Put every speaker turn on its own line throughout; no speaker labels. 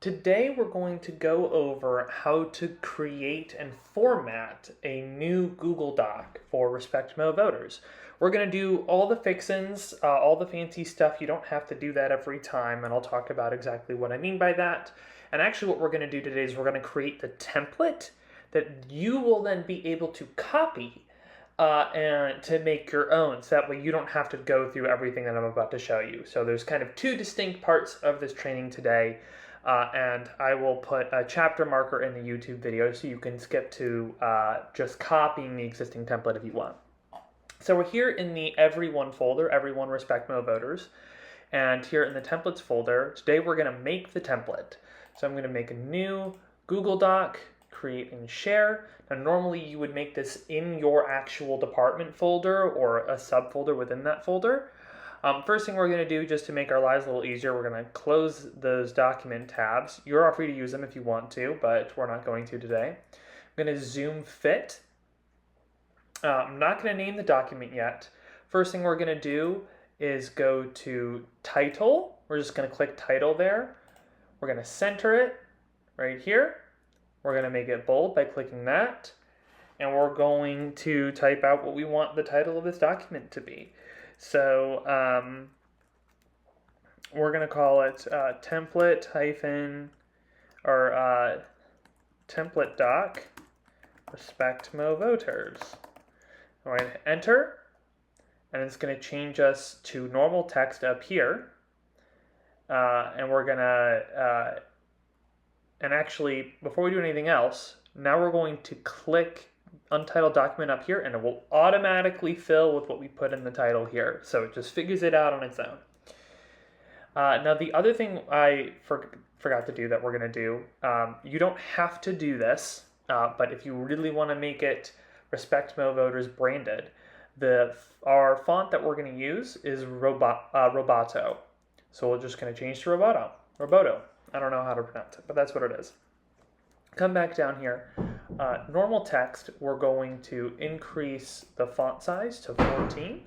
Today we're going to go over how to create and format a new Google Doc for Respect Mo voters. We're going to do all the fixins, all the fancy stuff. You don't have to do that every time, and I'll talk about exactly what I mean by that. And actually what we're going to do today is we're going to create the template that you will then be able to copy and to make your own, so that way you don't have to go through everything that I'm about to show you. So there's kind of two distinct parts of this training today, and I will put a chapter marker in the YouTube video so you can skip to just copying the existing template if you want. So we're here in the Everyone folder, Everyone Respect Mo Voters, and here in the Templates folder, today we're going to make the template. So I'm going to make a new Google Doc, create and share. Now normally you would make this in your actual department folder or a subfolder within that folder. First thing we're going to do, just to make our lives a little easier, we're going to close those document tabs. You're all free to use them if you want to, but we're not going to today. I'm going to zoom fit. I'm not going to name the document yet. First thing we're going to do is go to title. We're just going to click title there. We're going to center it right here. We're going to make it bold by clicking that. And we're going to type out what we want the title of this document to be. So we're going to call it template doc Respect Mo Voters. We're going to enter, and it's going to change us to normal text up here. And we're going to, and actually, before we do anything else, now we're going to click Untitled Document up here, and it will automatically fill with what we put in the title here. So it just figures it out on its own. Now the other thing I forgot to do that we're going to do, you don't have to do this, but if you really want to make it Respect Mo Voters branded, our font that we're going to use is Roboto. So we're just going to change to Roboto. I don't know how to pronounce it, but that's what it is. Come back down here. Normal text, we're going to increase the font size to 14.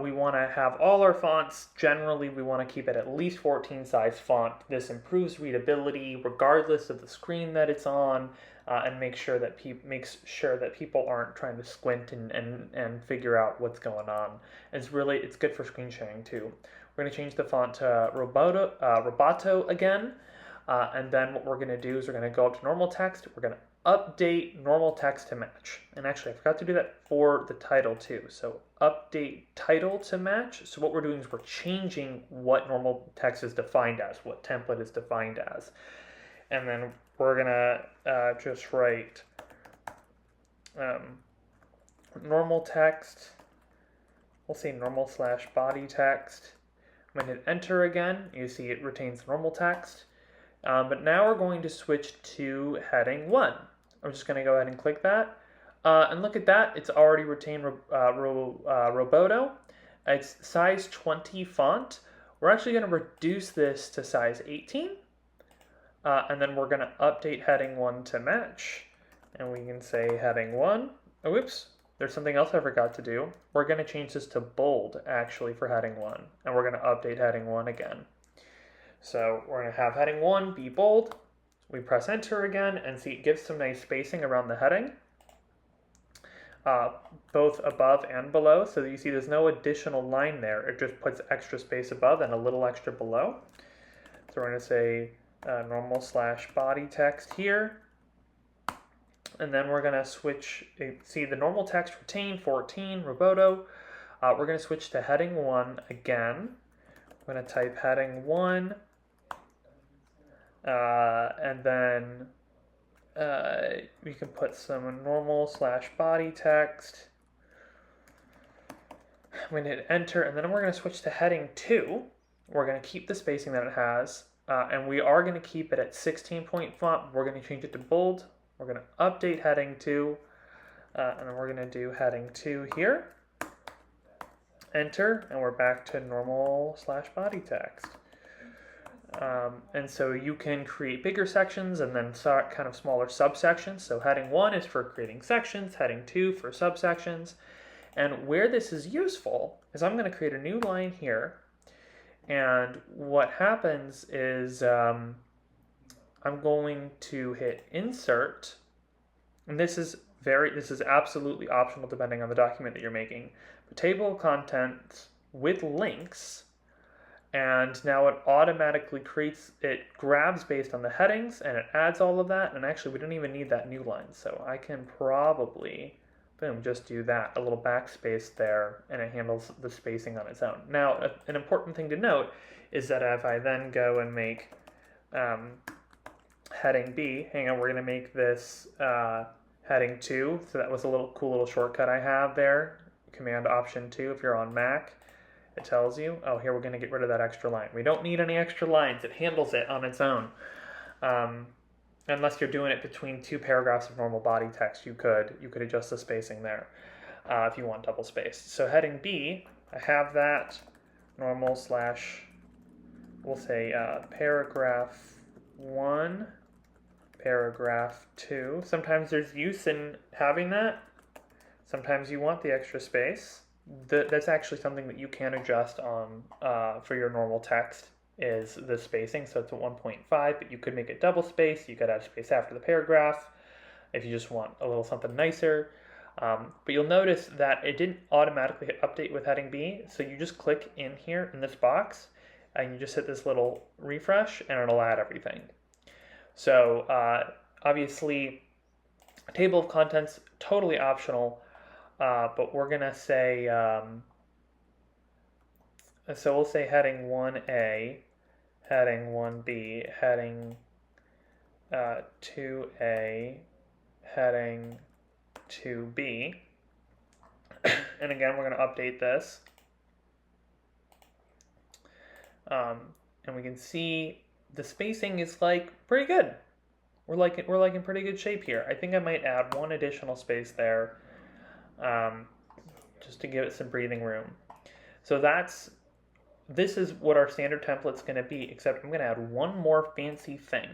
We want to have all our fonts, generally we want to keep it at least 14 size font. This improves readability regardless of the screen that it's on, and makes sure that people aren't trying to squint and figure out what's going on. It's good for screen sharing too. We're going to change the font to Roboto again. And then what we're going to do is we're going to go up to normal text. We're going to update normal text to match. And actually, I forgot to do that for the title too. So update title to match. So what we're doing is we're changing what normal text is defined as, what template is defined as. And then we're going to just write normal text. We'll say normal/body text. I'm going to hit enter again. You see it retains normal text. But now we're going to switch to heading 1. I'm just going to go ahead and click that. And look at that. It's already retained Roboto. It's size 20 font. We're actually going to reduce this to size 18. And then we're going to update heading 1 to match. And we can say heading 1. Oh, whoops. There's something else I forgot to do. We're going to change this to bold, actually, for heading 1. And we're going to update heading 1 again. So we're going to have heading 1 be bold. We press enter again, and see it gives some nice spacing around the heading, both above and below. So that you see there's no additional line there. It just puts extra space above and a little extra below. So we're going to say normal/body text here. And then we're going to switch, see the normal text retained 14, Roboto. We're going to switch to heading 1 again. I'm going to type heading 1. And then we can put some normal/body text. I'm going to hit enter, and then we're going to switch to heading 2. We're going to keep the spacing that it has, and we are going to keep it at 16-point font. We're going to change it to bold. We're going to update heading 2, and then we're going to do heading 2 here. Enter, and we're back to normal/body text. And so you can create bigger sections and then kind of smaller subsections. So heading 1 is for creating sections, heading 2 for subsections. And where this is useful is I'm going to create a new line here. And what happens is I'm going to hit insert, and this is absolutely optional depending on the document that you're making. The table of contents with links, and now it automatically grabs based on the headings and it adds all of that. And actually we don't even need that new line, so I can probably, boom, just do that, a little backspace there, and it handles the spacing on its own. Now an important thing to note is that if I then go and make heading B, hang on, we're going to make this heading 2, so that was a cool little shortcut I have there, Command Option 2 if you're on Mac. It tells you, oh, here we're going to get rid of that extra line. We don't need any extra lines. It handles it on its own. Unless you're doing it between 2 paragraphs of normal body text, you could adjust the spacing there if you want double spaced. So heading B, I have that normal / we'll say paragraph 1, paragraph 2. Sometimes there's use in having that. Sometimes you want the extra space. That's actually something that you can adjust on for your normal text, is the spacing. So it's at 1.5, but you could make it double spaced. You could add space after the paragraph if you just want a little something nicer. But you'll notice that it didn't automatically update with heading B. So you just click in here in this box and you just hit this little refresh and it'll add everything. So obviously, table of contents, totally optional. But we're going to say, so we'll say heading 1A, heading 1B, heading 2A, heading 2B. And again, we're going to update this. And we can see the spacing is pretty good. We're in pretty good shape here. I think I might add one additional space there. Just to give it some breathing room. So this is what our standard template's going to be, except I'm going to add one more fancy thing.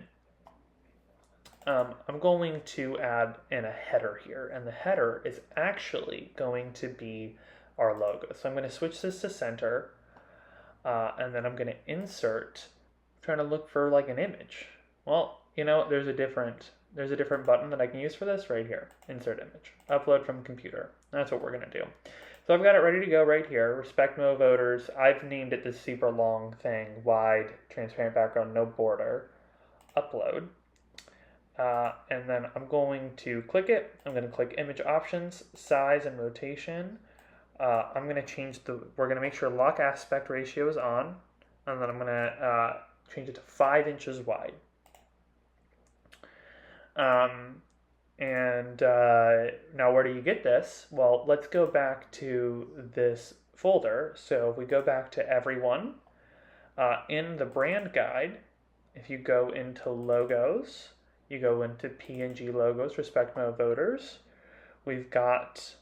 I'm going to add in a header here, and the header is actually going to be our logo. So I'm going to switch this to center, and then I'm going to insert. I'm trying to look for an image. Well, there's a different button that I can use for this right here. Insert image. Upload from computer. That's what we're going to do. So I've got it ready to go right here. Respect Mode voters. I've named it this super long thing. Wide, transparent background, no border. Upload. And then I'm going to click it. I'm going to click image options, size and rotation. I'm going to change we're going to make sure lock aspect ratio is on. And then I'm going to change it to 5 inches wide. Now where do you get this? Well, let's go back to this folder. So if we go back to everyone, in the brand guide, if you go into logos, you go into PNG logos, Respect Mode voters, we've got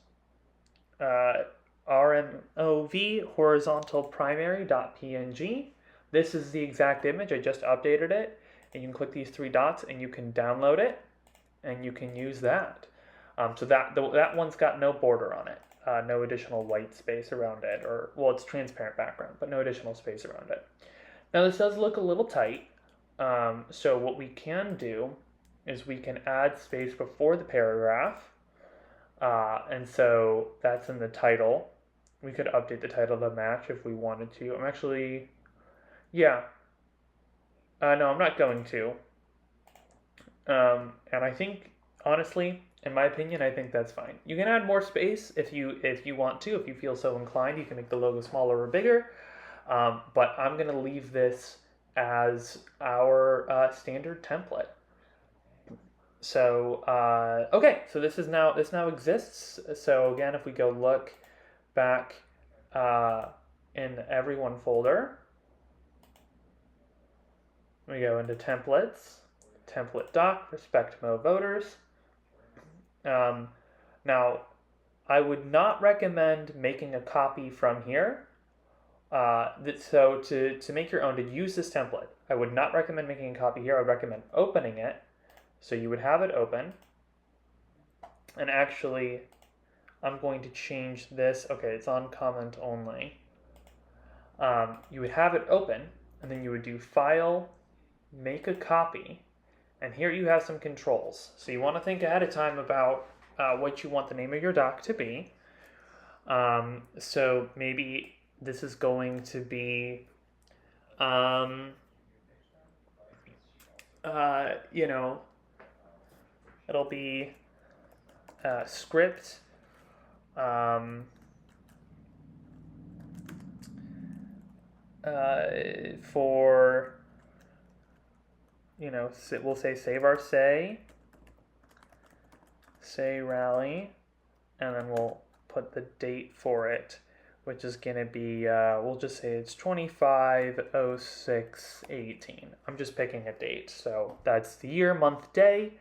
RMOV horizontal primary.png. This is the exact image. I just updated it. And you can click these 3 dots and you can download it and you can use that. So that one's got no border on it, no additional white space around it, it's transparent background, but no additional space around it. Now this does look a little tight, so what we can do is we can add space before the paragraph, and so that's in the title. We could update the title to match if we wanted to. No, I'm not going to. And I think, honestly, in my opinion, I think that's fine. You can add more space if you want to. If you feel so inclined, you can make the logo smaller or bigger. But I'm going to leave this as our standard template. So, okay, so this now exists. So again, if we go look back in the everyone folder, we go into templates, template doc, Respect Mode voters. Now, I would not recommend making a copy from here. So to make your own, to use this template, I would not recommend making a copy here. I would recommend opening it. So you would have it open. And actually, I'm going to change this. Okay, it's on comment only. You would have it open, and then you would do File, Make a Copy, And here you have some controls. So you want to think ahead of time about what you want the name of your doc to be. So maybe this is going to be, you know, it'll be script for, we'll say save our say rally, and then we'll put the date for it, which is going to be, we'll just say it's 25/06/18. I'm just picking a date, so that's the year, month, day.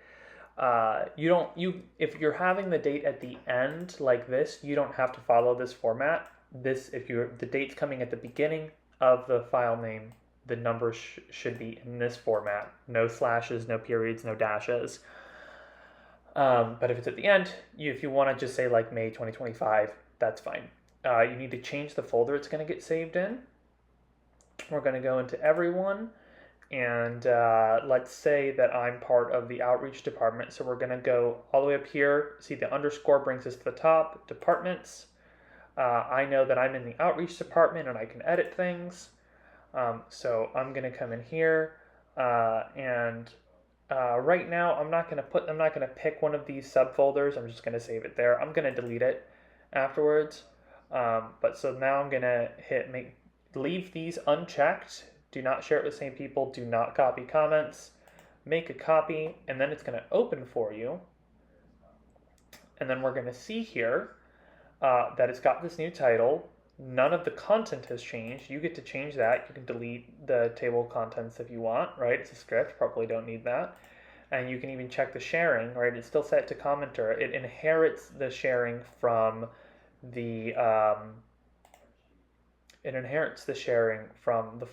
If you're having the date at the end like this, you don't have to follow this format. The date's coming at the beginning of the file name, the numbers should be in this format. No slashes, no periods, no dashes. But if it's at the end, if you want to just say like May 2025, that's fine. You need to change the folder it's going to get saved in. We're going to go into everyone, and let's say that I'm part of the outreach department. So we're going to go all the way up here. See, the underscore brings us to the top, departments. I know that I'm in the outreach department and I can edit things. So I'm going to come in here and right now I'm not going to pick one of these subfolders. I'm just going to save it there. I'm going to delete it afterwards. But so now I'm going to leave these unchecked. Do not share it with the same people. Do not copy comments. Make a copy, and then it's going to open for you. And then we're going to see here that it's got this new title. None of the content has changed. You get to change that. You can delete the table of contents if you want, right? It's a script, probably don't need that. And you can even check the sharing, right? It's still set to commenter. It inherits the sharing from the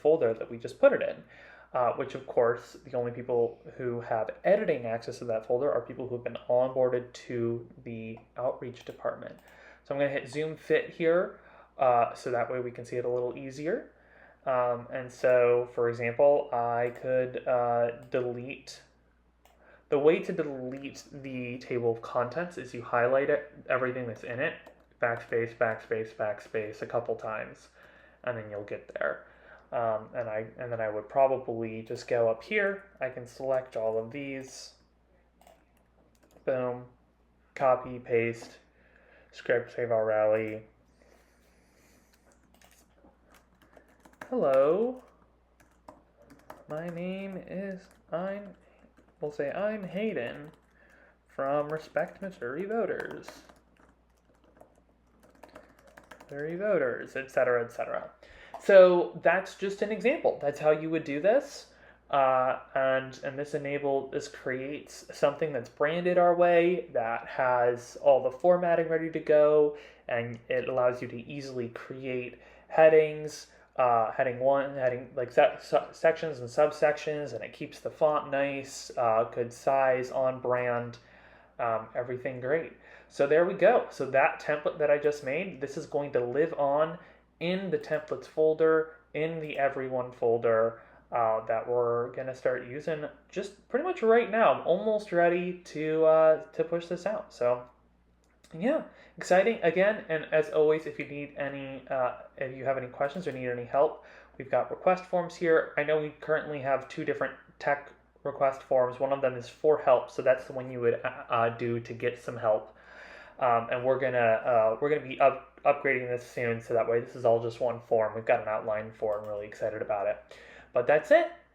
folder that we just put it in, which of course the only people who have editing access to that folder are people who have been onboarded to the outreach department. So I'm going to hit zoom fit here, so that way we can see it a little easier. And so, for example, I could delete. The way to delete the table of contents is you highlight everything that's in it, backspace, backspace, backspace a couple times, and then you'll get there. And then I would probably just go up here. I can select all of these. Boom. Copy, paste, script, save our rally. Hello. My name is we'll say I'm Hayden from Respect Missouri Voters. Missouri Voters, etc., etc. So that's just an example. That's how you would do this. And this creates something that's branded our way, that has all the formatting ready to go, and it allows you to easily create headings, heading like sections and subsections, and it keeps the font nice, good size, on brand, everything great. So there we go. So that template that I just made, this is going to live on in the templates folder, in the everyone folder, that we're going to start using just pretty much right now. I'm almost ready to push this out. So yeah, exciting again. And as always, if you need if you have any questions or need any help, we've got request forms here. I know we currently have two different tech request forms. One of them is for help, so that's the one you would do to get some help. And we're gonna be upgrading this soon, so that way this is all just one form. We've got an outline for it. I'm really excited about it. But that's it.